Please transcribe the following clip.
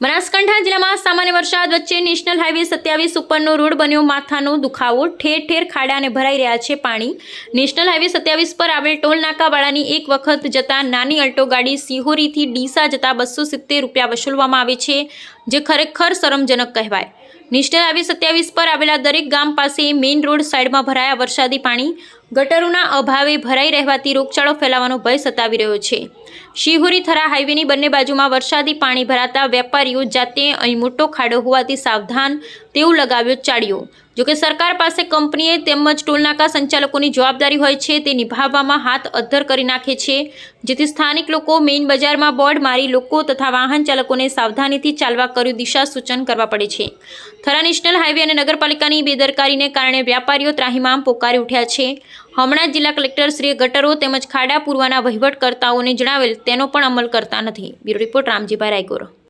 બનાસકાંઠા જિલ્લામાં સામાન્ય વરસાદ વચ્ચે નેશનલ હાઈવે 27 ઉપરનો રોડ બન્યો માથાનો દુખાવો। ઠેર ઠેર ખાડા અને ભરાઈ રહ્યા છે પાણી। નેશનલ હાઈવે 27 પર આવેલ ટોલ નાકાવાળાની એક વખત જતા નાની અલ્ટો ગાડી સિહોરીથી ડીસા જતા 270 રૂપિયા વસૂલવામાં આવે છે, જે ખરેખર શરમજનક કહેવાય। નેશનલ હાઈવે 27 પર આવેલા દરેક ગામ પાસે મેઇન રોડ સાઈડમાં ભરાયા વરસાદી પાણી। ગટરોના અભાવે ભરાઈ રહેવાથી રોગચાળો ફેલાવાનો ભય સતાવી રહ્યો છે। શિહોરી થરા હાઈવેની બંને બાજુમાં વરસાદી પાણી ભરાતા વેપારીઓ જાતે અહીં મોટો ખાડો હોવાથી સાવધાન તેવું લગાવ્યો ચાળ્યો। જોકે સરકાર પાસે કંપનીએ તેમજ ટોલનાકા સંચાલકોની જવાબદારી હોય છે તે નિભાવવામાં હાથ અદ્ધર કરી નાખે છે, જેથી સ્થાનિક લોકો મેઇન બજારમાં બોર્ડ મારી લોકો તથા વાહન ચાલકોને સાવધાનીથી ચાલવા કર્યું દિશા સૂચન કરવા પડે છે। થરા નેશનલ હાઈવે અને નગરપાલિકાની બેદરકારીને કારણે વ્યાપારીઓ ત્રાહિમામ પોકારી ઉઠ્યા છે। હમણાં જિલ્લા કલેક્ટરશ્રીએ ગટરો તેમજ ખાડા પૂરવાના વહીવટકર્તાઓને જણાવેલ તેનો પણ અમલ કરતા નથી। Bureau report Ramjibhai Raigor.